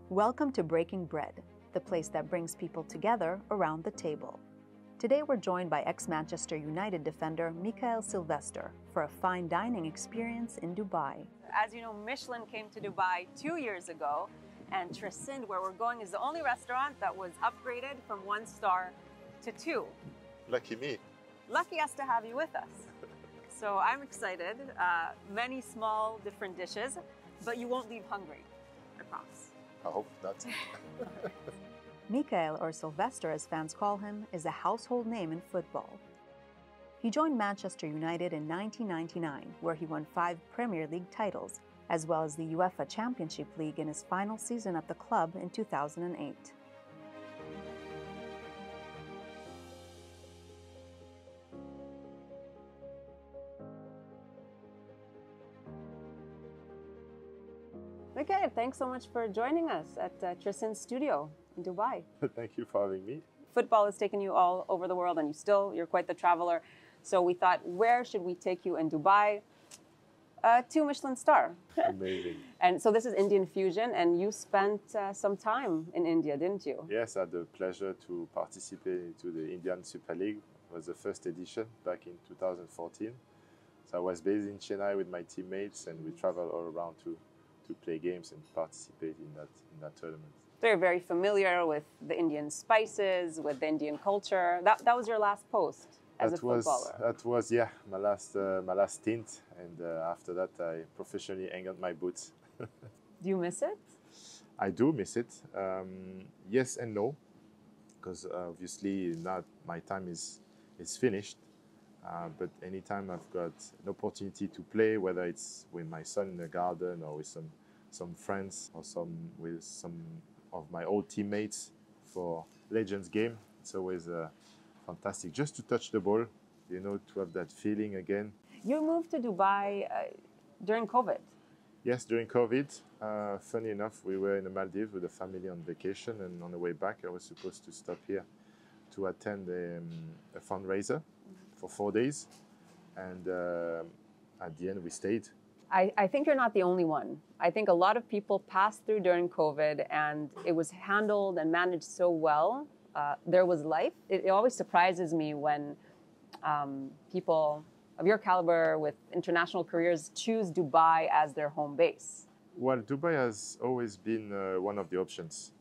Welcome to Breaking Bread, the place that brings people together around the table. Today we're joined by ex-Manchester United defender Mikael Silvestre for a fine dining experience in Dubai. As you know, Michelin came to Dubai 2 years ago, and Tresinde, where we're going, is the only restaurant that was upgraded from 1 star to 2. Lucky me. Lucky us to have you with us. So I'm excited. Many small different dishes, but you won't leave hungry, I promise. I hope not. Mikael, or Silvestre as fans call him, is a household name in football. He joined Manchester United in 1999, where he won 5 Premier League titles, as well as the UEFA Championship League in his final season at the club in 2008. Mikael, thanks so much for joining us at Tresinde's studio in Dubai. Thank you for having me. Football has taken you all over the world, and you're quite the traveler. So we thought, where should we take you in Dubai? 2 Michelin star. Amazing. And so this is Indian fusion, and you spent some time in India, didn't you? Yes, I had the pleasure to participate to the Indian Super League. It was the first edition back in 2014. So I was based in Chennai with my teammates, and we traveled all around to play games and participate in that tournament. So you're very familiar with the Indian spices, with the Indian culture. That was your last post as a footballer. That was my last stint, and after that I professionally hung out my boots. Do you miss it? I do miss it. Yes and no, because obviously now my time is finished. But anytime I've got an opportunity to play, whether it's with my son in the garden or with some friends or with some of my old teammates for Legends game, it's always fantastic just to touch the ball, to have that feeling again. You moved to Dubai during COVID. Yes, during COVID. Funny enough, we were in the Maldives with the family on vacation, and on the way back I was supposed to stop here to attend a fundraiser for 4 days, and at the end we stayed. I think you're not the only one. I think a lot of people passed through during COVID, and it was handled and managed so well. There was life. It always surprises me when people of your caliber with international careers choose Dubai as their home base. Well, Dubai has always been one of the options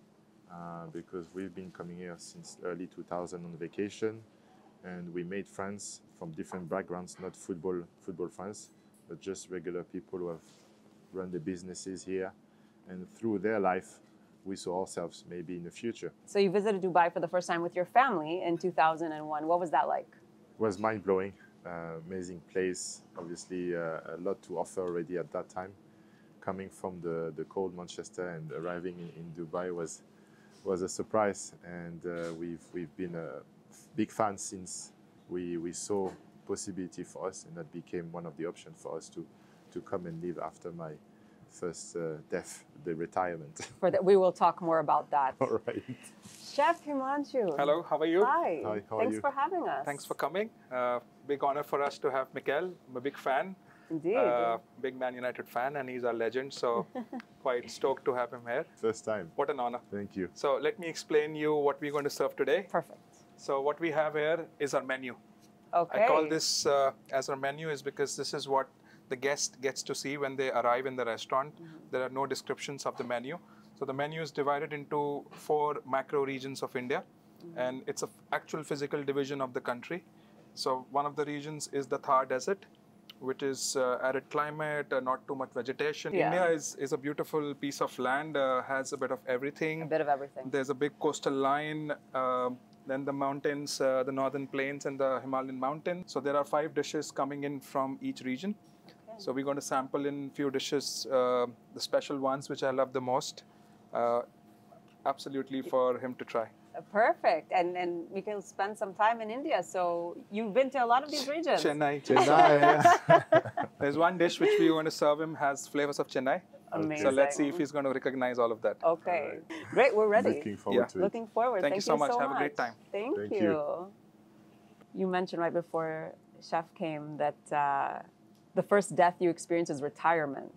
because we've been coming here since early 2000 on vacation. And we made friends from different backgrounds, not football friends, but just regular people who have run the businesses here. And through their life, we saw ourselves maybe in the future. So you visited Dubai for the first time with your family in 2001. What was that like? It was mind-blowing, amazing place. Obviously, a lot to offer already at that time. Coming from the cold Manchester and arriving in Dubai was a surprise. And we've been big fans since we saw possibility for us, and that became one of the options for us to come and live after my first death, the retirement. We will talk more about that. All right. Chef Himanshu. Hello, how are you? Hi. Hi, how are Thanks you? for having us. Thanks for coming. Big honor for us to have Mikael. I'm a big fan. Indeed. Big Man United fan, and he's our legend, so quite stoked to have him here. First time. What an honor. Thank you. So let me explain you what we're going to serve today. Perfect. So what we have here is our menu. Okay. I call this as our menu is because this is what the guest gets to see when they arrive in the restaurant. There are no descriptions of the menu. So the menu is divided into 4 macro regions of India, and it's an actual physical division of the country. So one of the regions is the Thar Desert, which is arid climate, not too much vegetation. Yeah. India is a beautiful piece of land, has a bit of everything. A bit of everything. There's a big coastal line, then the mountains, the northern plains and the Himalayan mountain. So there are 5 dishes coming in from each region. Okay. So we're going to sample in few dishes, the special ones which I love the most, absolutely for him to try. Perfect. And Mikael spent some time in India, so you've been to a lot of these regions. Chennai. Yeah. There's one dish which we want to serve him has flavors of Chennai. Amazing. So let's see if he's going to recognize all of that. Okay. Great, we're ready. Looking forward to it. Looking forward. Thank you so much. Have a great time. Thank you. You mentioned right before Chef came that the first death you experienced is retirement.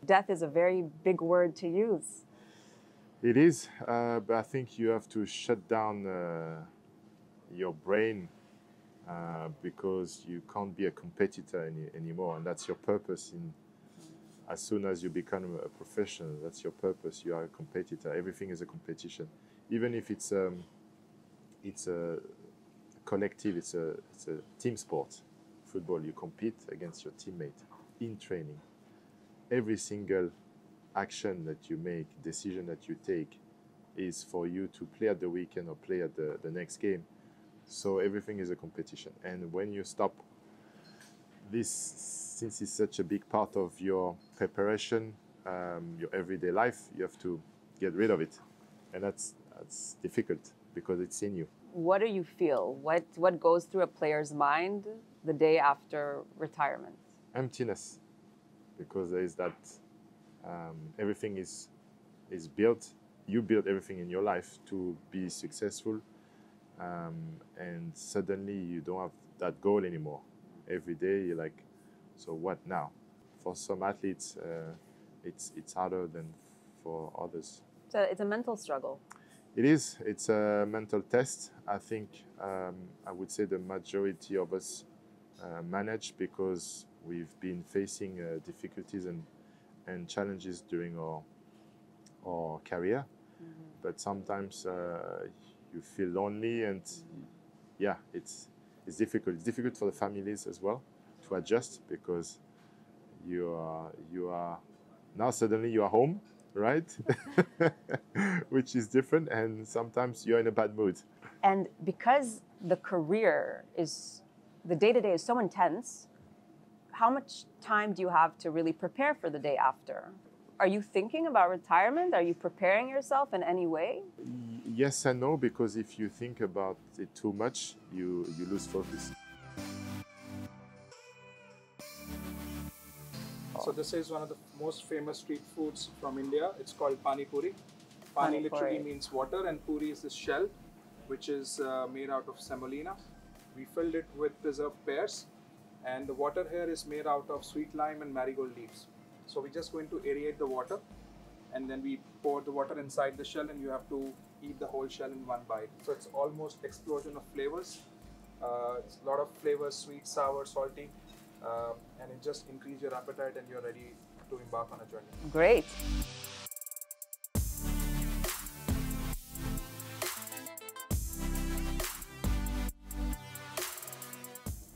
Death is a very big word to use. It is, but I think you have to shut down your brain because you can't be a competitor anymore, and that's your purpose. As soon as you become a professional, that's your purpose. You are a competitor. Everything is a competition, even if it's a collective. It's a team sport. Football, you compete against your teammate in training. Every single action that you make, decision that you take, is for you to play at the weekend or play at the next game. So everything is a competition. And when you stop this, since it's such a big part of your preparation, your everyday life, you have to get rid of it. And that's difficult because it's in you. What do you feel? What goes through a player's mind the day after retirement? Emptiness, because there is that everything is built. You build everything in your life to be successful, and suddenly you don't have that goal anymore. Every day you're like, so what now? For some athletes, it's harder than for others. So it's a mental struggle. It is. It's a mental test. I think I would say the majority of us manage because we've been facing difficulties and challenges during our career. Mm-hmm. But sometimes you feel lonely, and yeah, it's difficult. It's difficult for the families as well to adjust because you are now suddenly you are home, right? Which is different, and sometimes you're in a bad mood. And because the day-to-day is so intense, how much time do you have to really prepare for the day after? Are you thinking about retirement? Are you preparing yourself in any way? Yes and no, because if you think about it too much, you lose focus. So this is one of the most famous street foods from India. It's called pani puri. Pani literally means water, and puri is this shell, which is made out of semolina. We filled it with preserved pears, and the water here is made out of sweet lime and marigold leaves. So we're just going to aerate the water, and then we pour the water inside the shell, and you have to eat the whole shell in one bite. So it's almost explosion of flavors. It's a lot of flavors, sweet, sour, salty, and it just increases your appetite, and you're ready to embark on a journey. Great.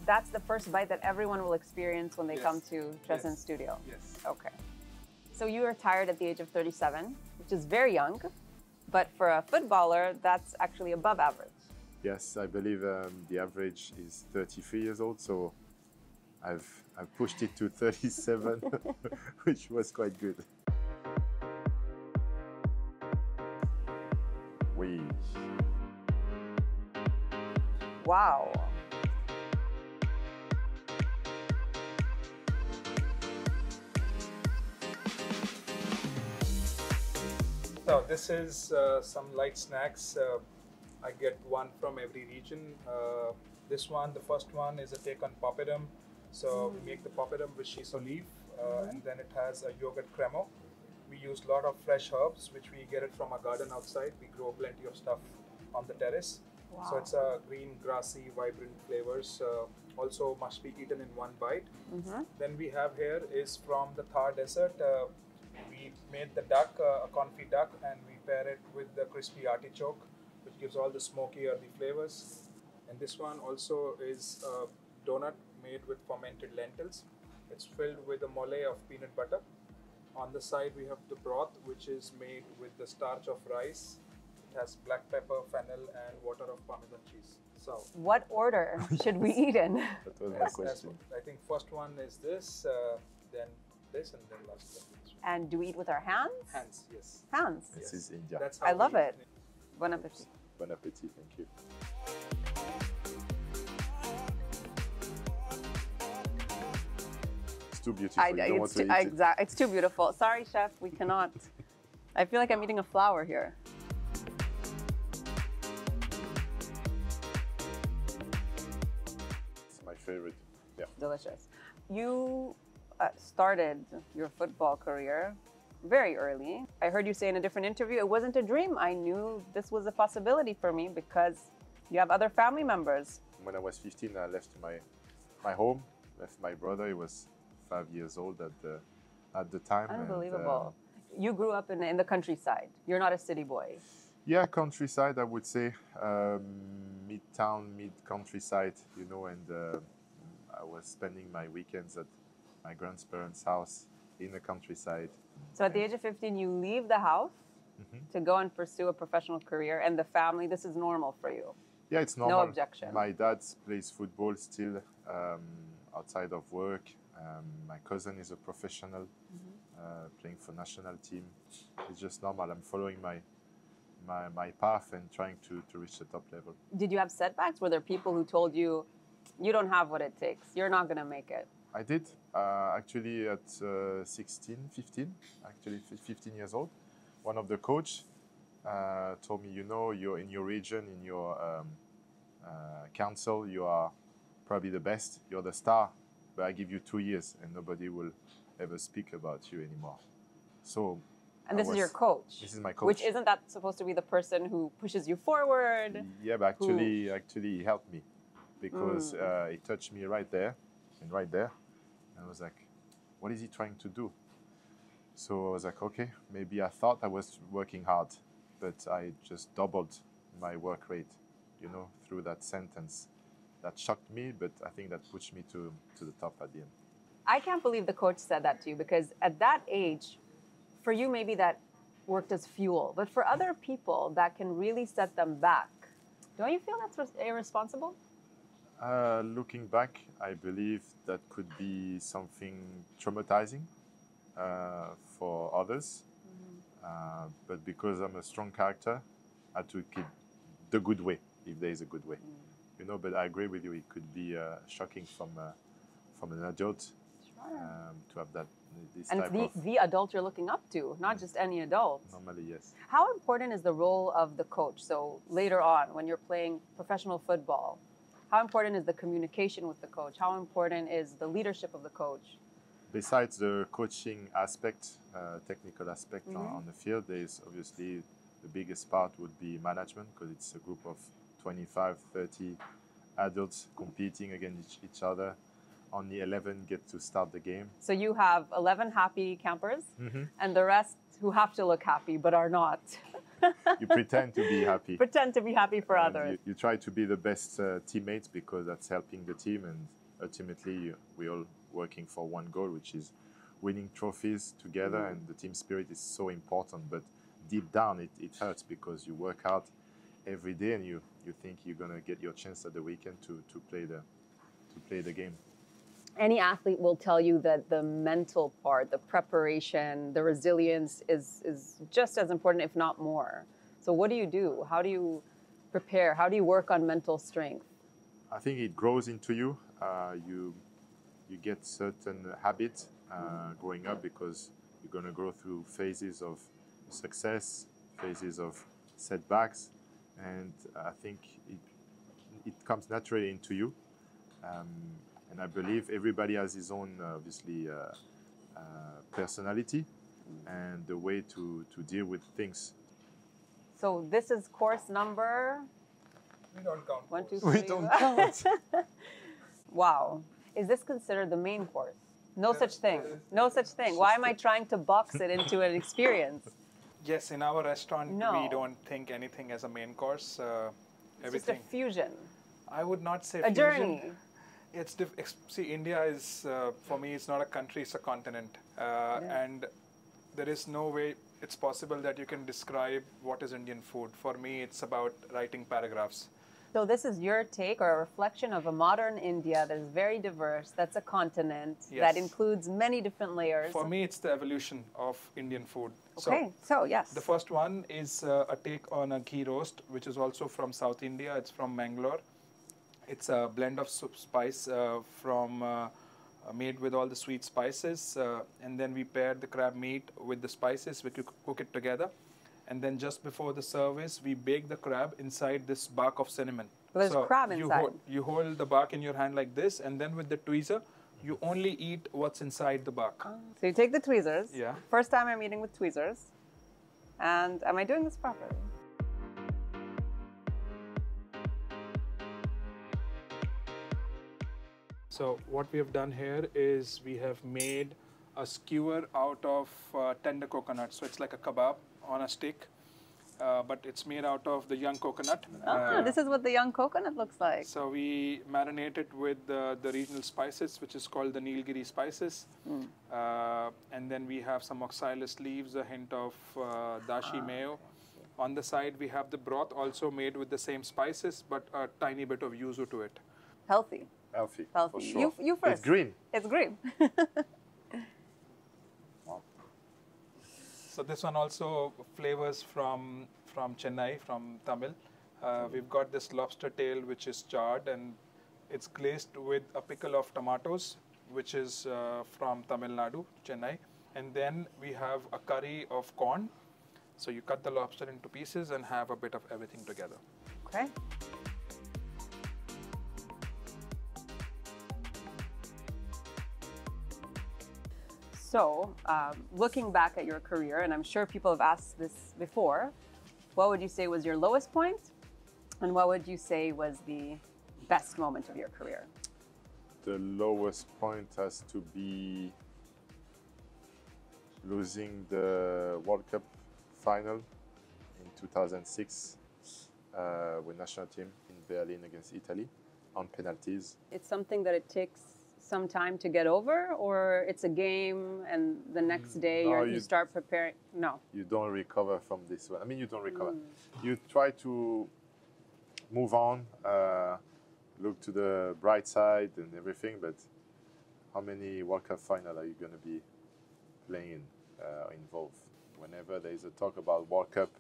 That's the first bite that everyone will experience when they come to Trescent Studio. Yes. Okay. So you retired at the age of 37, which is very young, but for a footballer, that's actually above average. Yes, I believe the average is 33 years old, so I've pushed it to 37, which was quite good. Oui. Wow. So this is some light snacks. I get one from every region. This one, the first one, is a take on papadum. So we make the papadum with shiso leaf, and then it has a yogurt cremo. We use a lot of fresh herbs, which we get it from our garden outside. We grow plenty of stuff on the terrace. Wow. So it's a green, grassy, vibrant flavors. Also must be eaten in one bite. Then we have here is from the Thar Desert. We made the duck, a confit duck, and we pair it with the crispy artichoke, which gives all the smoky earthy flavors. And this one also is a donut made with fermented lentils. It's filled with a mole of peanut butter. On the side we have the broth, which is made with the starch of rice. It has black pepper, fennel, and water of Parmesan cheese. So, what order should we eat in? That was my question. I think first one is this, then this, and then last one. And do we eat with our hands? Hands, yes. Hands. This is India. That's how I love it. Bon appetit. Bon appetit, thank you. It's too beautiful. You don't want to eat it. It's too beautiful. Sorry, chef, we cannot. I feel like I'm eating a flower here. It's my favorite. Yeah. Delicious. You started your football career very early. I heard you say in a different interview, it wasn't a dream. I knew this was a possibility for me because you have other family members. When I was 15, I left my home, left my brother. He was 5 years old at the time. Unbelievable. You grew up in the countryside. You're not a city boy. Yeah, countryside, I would say. Mid-town, mid-countryside, you know, and I was spending my weekends at my grandparents' house in the countryside. So at the age of 15, you leave the house to go and pursue a professional career, and the family, this is normal for you? Yeah, it's normal. No objection. My dad plays football still outside of work. My cousin is a professional, playing for national team. It's just normal. I'm following my path and trying to reach the top level. Did you have setbacks? Were there people who told you, you don't have what it takes, you're not going to make it? I did. Actually, at 15 years old, one of the coach told me, you know, you're in your region, in your council, you are probably the best, you're the star, but I give you 2 years and nobody will ever speak about you anymore. So. And this is your coach? This is my coach. Which isn't that supposed to be the person who pushes you forward? Yeah, but actually he helped me because he touched me right there and right there. And I was like, what is he trying to do? So I was like, okay, maybe I thought I was working hard, but I just doubled my work rate, you know, through that sentence. That shocked me, but I think that pushed me to the top at the end. I can't believe the coach said that to you, because at that age, for you, maybe that worked as fuel, but for other people, that can really set them back. Don't you feel that's irresponsible? Looking back, I believe that could be something traumatizing for others. But because I'm a strong character, I had to keep the good way, if there is a good way. You know, but I agree with you, it could be shocking from an adult to have that. And it's the adult you're looking up to, not just any adult. Normally, yes. How important is the role of the coach? So later on, when you're playing professional football, how important is the communication with the coach? How important is the leadership of the coach? Besides the coaching aspect, technical aspect on the field, there is obviously the biggest part would be management, because it's a group of 25, 30 adults competing against each other. Only 11 get to start the game. So you have 11 happy campers and the rest who have to look happy but are not. You pretend to be happy. Pretend to be happy for others. You try to be the best teammates, because that's helping the team, and ultimately we're all working for one goal, which is winning trophies together, and the team spirit is so important. But deep down it hurts, because you work hard every day and you think you're going to get your chance at the weekend to play the game. Any athlete will tell you that the mental part, the preparation, the resilience is just as important, if not more. So what do you do? How do you prepare? How do you work on mental strength? I think it grows into you. You get certain habits growing up, because you're going to go through phases of success, phases of setbacks, and I think it comes naturally into you. And I believe everybody has his own, obviously, personality and the way to deal with things. So this is course number? We don't count. 1, 2, 3. We don't count. Wow. Is this considered the main course? No such thing. No such thing. Why am I trying to box it into an experience? Yes, in our restaurant, we don't think anything as a main course. It's just a fusion. I would not say a fusion. Journey. See, India is, for me, it's not a country, it's a continent. And there is no way it's possible that you can describe what is Indian food. For me, it's about writing paragraphs. So this is your take, or a reflection of a modern India that is very diverse, that's a continent, that includes many different layers. For me, it's the evolution of Indian food. Okay, so yes. The first one is a take on a ghee roast, which is also from South India. It's from Mangalore. It's a blend of spice made with all the sweet spices, and then we pair the crab meat with the spices. We cook it together, and then just before the service, we bake the crab inside this bark of cinnamon. There's crab inside. You hold the bark in your hand like this, and then with the tweezer, you only eat what's inside the bark. So you take the tweezers. Yeah. First time I'm eating with tweezers. And am I doing this properly? So what we have done here is we have made a skewer out of tender coconut. So it's like a kebab on a stick, but it's made out of the young coconut. This is what the young coconut looks like. So we marinate it with the regional spices, which is called the Nilgiri spices. And then we have some oxalis leaves, a hint of dashi mayo. On the side, we have the broth also made with the same spices, but a tiny bit of yuzu to it. Healthy. Healthy, Healthy. for sure. You first. It's green. It's green. Wow. So this one also flavors from Chennai, from Tamil. We've got this lobster tail, which is charred, and it's glazed with a pickle of tomatoes, which is from Tamil Nadu, Chennai. And then we have a curry of corn. So you cut the lobster into pieces and have a bit of everything together. Okay. So, looking back at your career, and I'm sure people have asked this before, what would you say was your lowest point? And what would you say was the best moment of your career? The lowest point has to be losing the World Cup final in 2006 with national team in Berlin against Italy on penalties. It's something that it takes some time to get over, or it's a game and the next day you start preparing? No. You don't recover from this one. I mean, you don't recover. You try to move on, look to the bright side and everything, but how many World Cup final are you going to be playing involved? Whenever there is a talk about World Cup,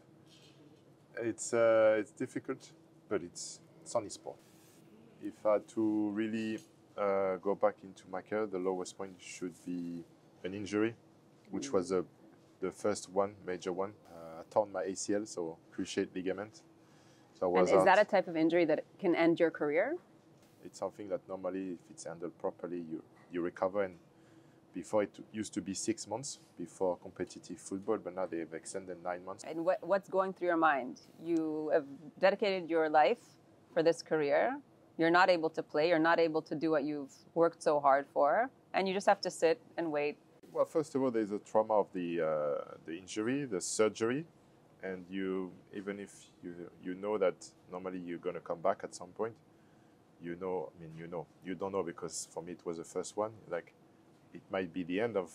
it's difficult, but it's only sport. If I had to really go back into my career, the lowest point should be an injury, which was the first one, major one. I torn my ACL, so cruciate ligament. So I was and is that a type of injury that can end your career? It's something that normally, if it's handled properly, you recover. And before it used to be 6 months before competitive football, but now they've extended 9 months. And what's going through your mind? You have dedicated your life for this career. You're not able to play. You're not able to do what you've worked so hard for, and you just have to sit and wait. Well, first of all, there's a trauma of the injury, the surgery, and even if you know that normally you're going to come back at some point, you don't know, because for me it was the first one. Like, it might be the end of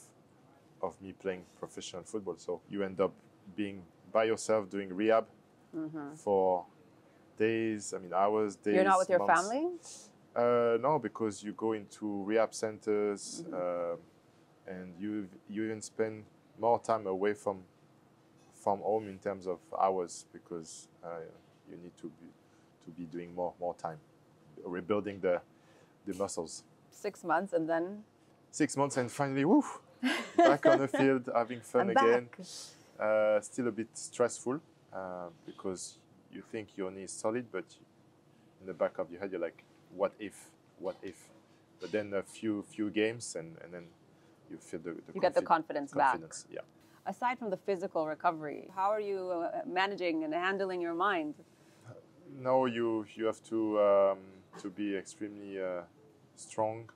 me playing professional football. So you end up being by yourself doing rehab for days, hours, days. You're not with your months. family? No, because you go into rehab centers, and you even spend more time away from home in terms of hours, because you need to be doing more time, rebuilding the muscles. 6 months and then? 6 months and finally, woo, back on the field, having fun again. Still a bit stressful because you think your knee is solid, but in the back of your head, you're like, what if? But then a few games, and then you feel you get the confidence back. Yeah. Aside from the physical recovery, how are you managing and handling your mind? No, you have to be extremely strong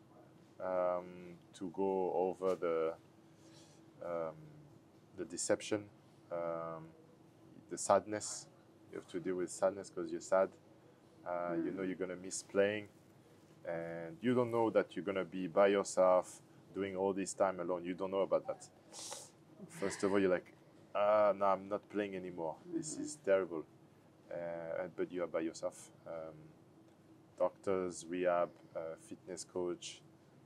to go over the deception, the sadness. You have to deal with sadness because you're sad. You know you're going to miss playing, and you don't know that you're going to be by yourself doing all this time alone. You don't know about that. First of all, you're like, no, I'm not playing anymore. This is terrible. But you are by yourself. Doctors, rehab, fitness coach,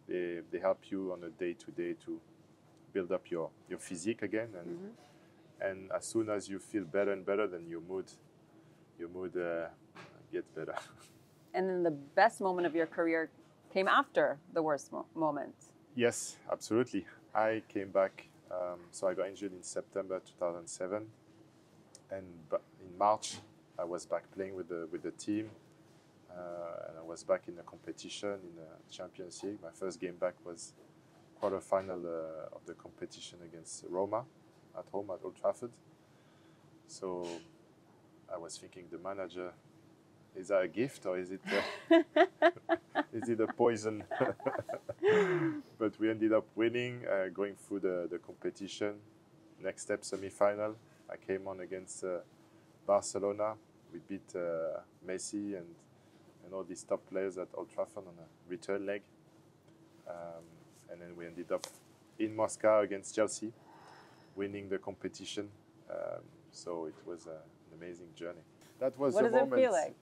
they help you on a day-to-day to build up your physique again. And as soon as you feel better and better, then your mood gets better. And then the best moment of your career came after the worst moment. Yes, absolutely. I came back. So I got injured in September 2007, and in March I was back playing with the team. and I was back in the competition in the Champions League. My first game back was quarter-final of the competition against Roma at home at Old Trafford. So I was thinking, the manager, is that a gift or is it is it a poison? But we ended up winning, going through the competition. Next step, semi-final. I came on against Barcelona. We beat Messi and all these top players at Old Trafford on a return leg. And then we ended up in Moscow against Chelsea, winning the competition. So it was an amazing journey. That was What the does moment. it feel like?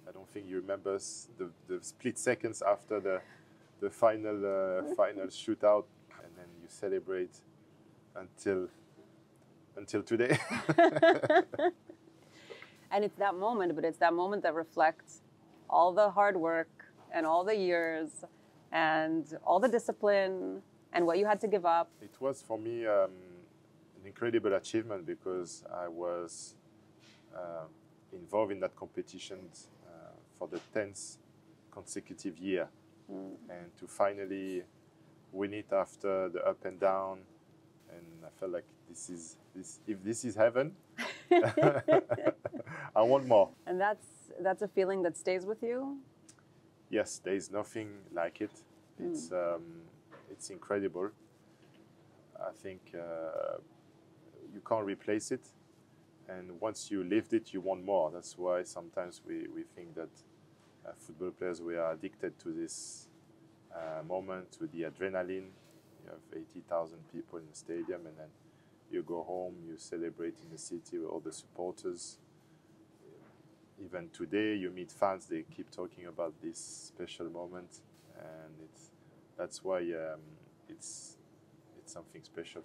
I don't think you remember the split seconds after the final final shootout, and then you celebrate until today. And it's that moment, but it's that moment that reflects all the hard work and all the years and all the discipline and what you had to give up. It was for me an incredible achievement because I was involved in that competition for the 10th consecutive year. And to finally win it after the up and down, and I felt like if this is heaven, I want more. And that's a feeling that stays with you? Yes, there is nothing like it. It's incredible. I think you can't replace it. And once you lived it, you want more. That's why sometimes we think that football players, we are addicted to this moment, to the adrenaline. You have 80,000 people in the stadium, and then you go home, you celebrate in the city with all the supporters. Even today, you meet fans, they keep talking about this special moment, and that's why it's something special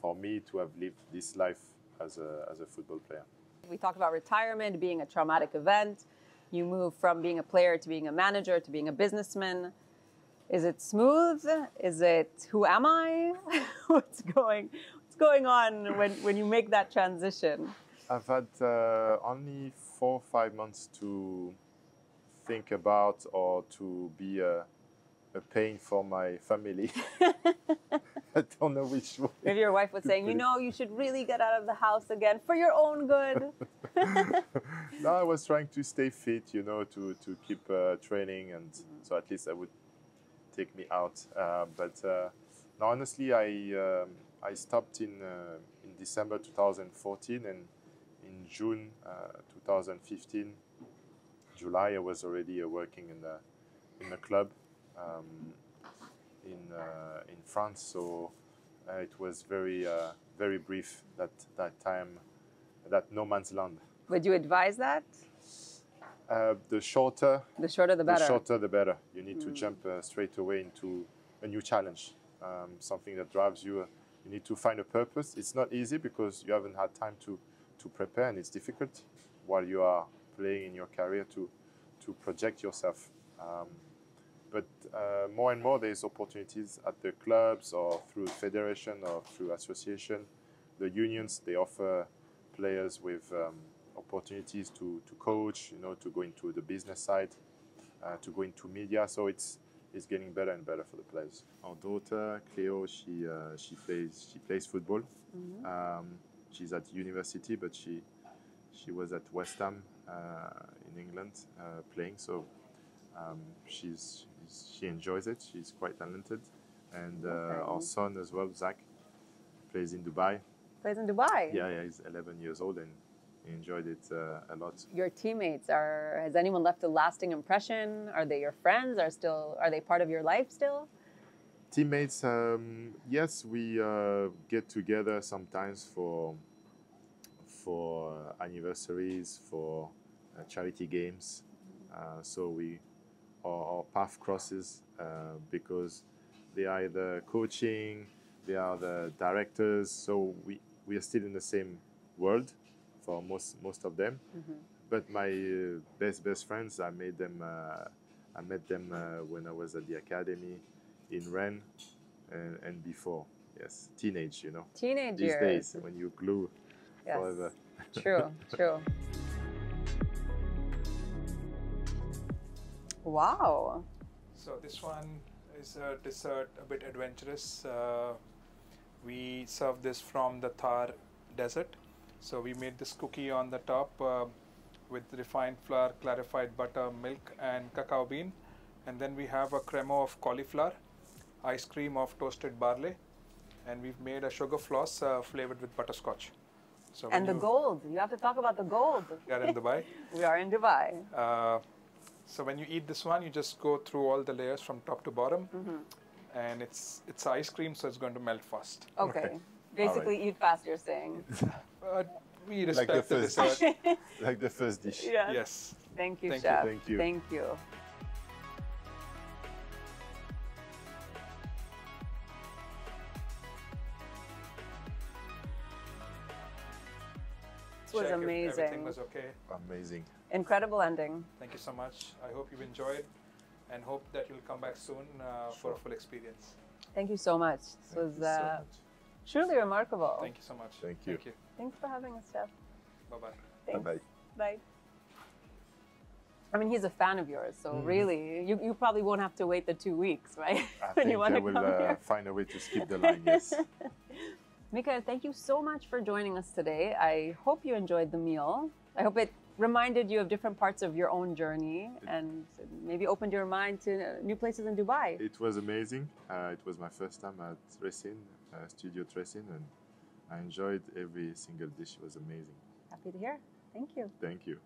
for me to have lived this life as a football player. We talked about retirement being a traumatic event. You move from being a player to being a manager to being a businessman. Is it smooth? Is it who am I? What's going on when you make that transition? I've had only 4 or 5 months to think about or to be a pain for my family. I don't know which way. Maybe your wife was saying, you should really get out of the house again for your own good. No, I was trying to stay fit, to keep training, and so at least I would take me out. But no, honestly, I stopped in December 2014, and in June 2015, July, I was already working in the club in France. So it was very brief that time, that no man's land. Would you advise that? The shorter the better. The shorter, the better. You need to jump straight away into a new challenge, something that drives you. You need to find a purpose. It's not easy because you haven't had time to prepare, and it's difficult while you are playing in your career to project yourself. But more and more, there's opportunities at the clubs or through federation or through association. The unions, they offer players with opportunities to coach, to go into the business side, to go into media. So it's getting better and better for the players. Our daughter Cleo, she plays football. She's at university, but she was at West Ham in England playing. So she enjoys it. She's quite talented, and our son as well, Zach, plays in Dubai. Plays in Dubai. Yeah, he's 11 years old and he enjoyed it a lot. Your teammates has anyone left a lasting impression? Are they your friends? Are they part of your life still? Teammates, yes, we get together sometimes for anniversaries, for charity games. So our path crosses because they are either coaching, they are the directors. So we are still in the same world for most of them. But my best friends, I met them when I was at the academy in Rennes and before. Yes, teenage, Teenage these years. days when you glue forever. True. Wow. So this one is a dessert, a bit adventurous. We serve this from the Thar desert. So we made this cookie on the top with refined flour, clarified butter, milk, and cacao bean. And then we have a crema of cauliflower, ice cream of toasted barley, and we've made a sugar floss flavored with butterscotch. So And the gold. You have to talk about the gold. We are in Dubai. We are in Dubai. So when you eat this one, you just go through all the layers from top to bottom, and it's ice cream, so it's going to melt fast. Okay. Basically, eat fast, you're saying. We respect the first dessert. Like the first dish. Yes. Thank you, Thank you. chef. Thank you. Thank you. This was Check if amazing. everything was okay. Amazing. Incredible ending. Thank you so much. I hope you've enjoyed, and hope that you'll come back soon for a full experience. Thank you so much. This was truly remarkable. Thank you so much. Thank you. Thank you. Thanks for having us, chef. Bye-bye. Thanks. Bye-bye. Bye. I mean, he's a fan of yours, so really, you probably won't have to wait the 2 weeks, right? I When think you want I to will come here. find a way to skip the line, yes. Mikael, thank you so much for joining us today. I hope you enjoyed the meal. I hope it reminded you of different parts of your own journey and maybe opened your mind to new places in Dubai. It was amazing. It was my first time at Tresin, Studio Tresin, and I enjoyed every single dish. It was amazing. Happy to hear. Thank you. Thank you.